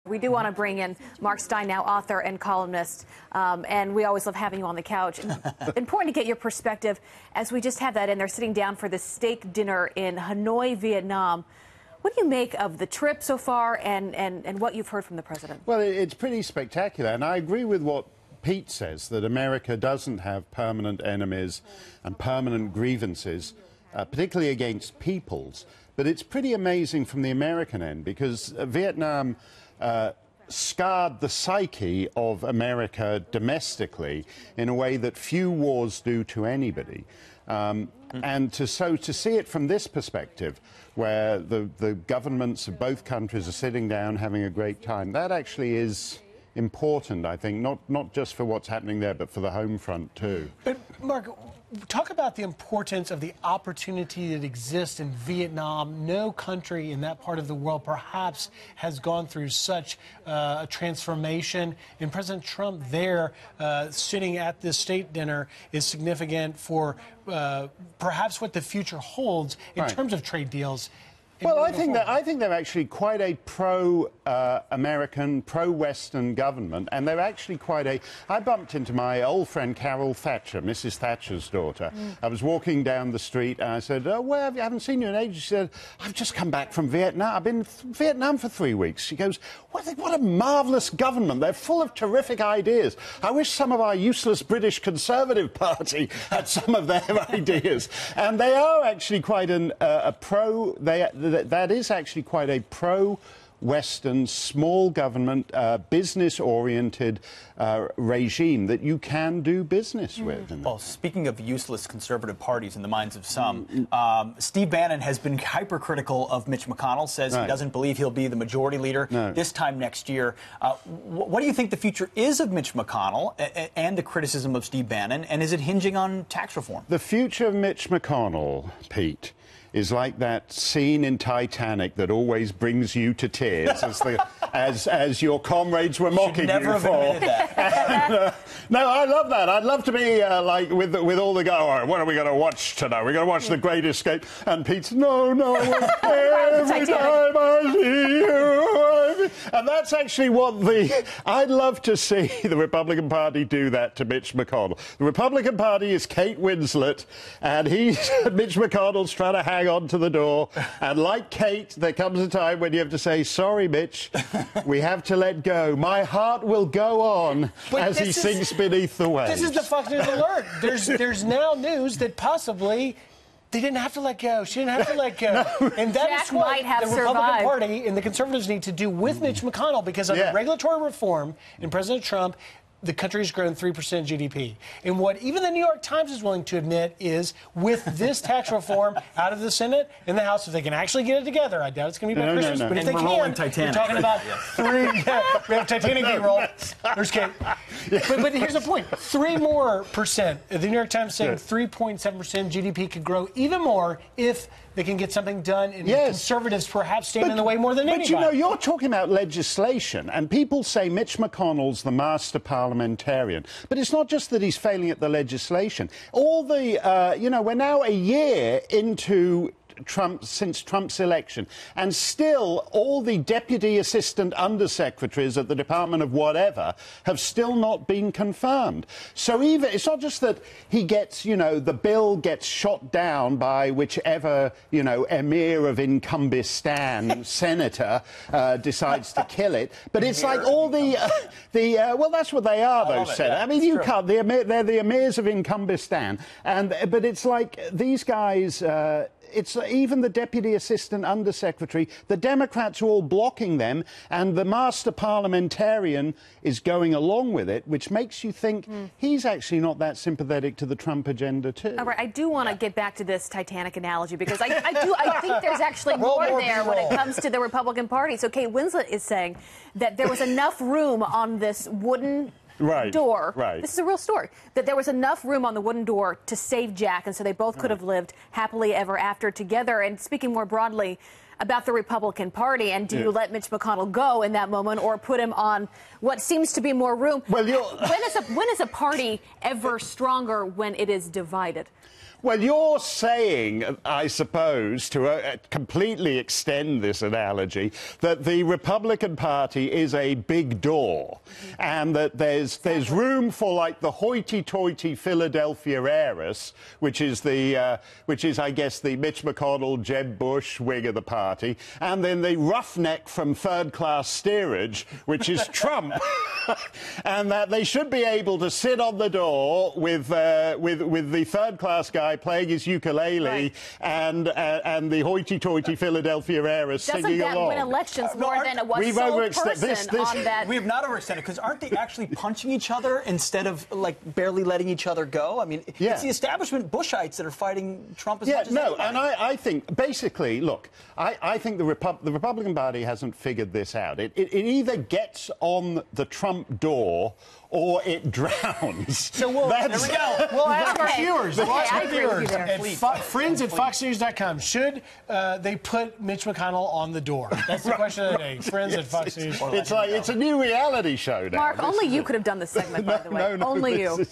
We do want to bring in Mark Steyn, now author and columnist, and we always love having you on the couch. Important to get your perspective as we just had that in there sitting down for the steak dinner in Hanoi, Vietnam. What do you make of the trip so far and what you've heard from the president? Well, it's pretty spectacular, and I agree with what Pete says, that America doesn't have permanent enemies and permanent grievances, particularly against peoples. But it's pretty amazing from the American end, because Vietnam scarred the psyche of America domestically in a way that few wars do to anybody. And to see it from this perspective, where the governments of both countries are sitting down having a great time, that actually is important, I think, not just for what's happening there, but for the home front too. But Mark, talk about the importance of the opportunity that exists in Vietnam. No country in that part of the world perhaps has gone through such a transformation. And President Trump there sitting at this state dinner is significant for perhaps what the future holds in terms of trade deals. Well, I think they're actually quite a pro-American, pro-Western government, and they're actually quite a... I bumped into my old friend Carol Thatcher, Mrs. Thatcher's daughter. I was walking down the street, and I said, "Oh, where have you? I haven't seen you in ages." She said, "I've just come back from Vietnam. I've been in Vietnam for 3 weeks." She goes, "What a marvellous government. They're full of terrific ideas. I wish some of our useless British Conservative Party had some of their ideas." And they are actually quite a pro... That is actually quite a pro-Western, small government, business-oriented regime that you can do business with. Well, speaking of useless conservative parties in the minds of some, Steve Bannon has been hypercritical of Mitch McConnell, says he doesn't believe he'll be the majority leader this time next year. What do you think the future is of Mitch McConnell and the criticism of Steve Bannon, and is it hinging on tax reform? The future of Mitch McConnell, Pete, is like that scene in Titanic that always brings you to tears, as your comrades were mocking you for. And, no, I love that. I'd love to be like with all the guys. Oh, what are we going to watch tonight? We're going to watch The Great Escape. And Pete's, no, every time I see you. And that's actually what I'd love to see the Republican Party do that to Mitch McConnell. The Republican Party is Kate Winslet, and Mitch McConnell's trying to hang on to the door, and like Kate, there comes a time when you have to say, "Sorry, Mitch, we have to let go. My heart will go on," as he sinks beneath the waves. This is the Fox News alert. There's now news that possibly they didn't have to let go. She didn't have to let go. No. And that Jack is what might have the Republican survived. Party and the conservatives need to do with Mitch McConnell, because under regulatory reform and President Trump, the country has grown 3% GDP. And what even the New York Times is willing to admit is, with this tax reform out of the Senate and the House, if they can actually get it together, I doubt it's going to be by Christmas, but if they can, Titanic. we're talking about we have Titanic B-roll. There's Kate. But here's the point. 3% more. The New York Times saying 3.7% GDP could grow even more if they can get something done, and conservatives perhaps stand in the way more than anybody. But, you know, you're talking about legislation, and people say Mitch McConnell's the master parliamentarian. But it's not just that he's failing at the legislation. All the, you know, we're now a year into since Trump's election, and still all the deputy assistant undersecretaries at the Department of whatever have still not been confirmed. So even it's not just that he gets, you know, the bill gets shot down by whichever, you know, emir of Incumbistan senator decides to kill it, but it's like all well, that's what they are, those senators. I mean, you can't. They're the emirs of Incumbistan, but it's like these guys. It's even the deputy assistant undersecretary. The Democrats are all blocking them, and the master parliamentarian is going along with it, which makes you think he's actually not that sympathetic to the Trump agenda too. All right, I do want to get back to this Titanic analogy, because I think there's actually more there when it comes to the Republican Party. So Kate Winslet is saying that there was enough room on this wooden door. This is a real story. That there was enough room on the wooden door to save Jack, and so they both could have lived happily ever after together. And speaking more broadly about the Republican Party, and do you let Mitch McConnell go in that moment, or put him on what seems to be more room? Well, when is a party ever stronger when it is divided? Well, you're saying, I suppose, to completely extend this analogy, that the Republican Party is a big door, and that there's room for, like, the hoity-toity Philadelphia heiress, which is I guess the Mitch McConnell, Jeb Bush wing of the party, and then the roughneck from third-class steerage, which is Trump, and that they should be able to sit on the door with the third-class guy playing his ukulele, and the hoity-toity Philadelphia heiress singing along. Doesn't that win elections more than a one sole person on that? We have not overextended, because aren't they actually punching each other instead of, like, barely letting each other go? I mean, it's the establishment Bushites that are fighting Trump as much as anybody. And I think, basically, look, I think the Republican Party hasn't figured this out. It either gets on the Trump door or it drowns. So there we go. We'll ask our viewers. Friends at FoxNews.com. Should they put Mitch McConnell on the door? That's the question of the day. Friends at Fox News. It's a new reality show now. Mark, only you could have done this segment, by the way. Only you.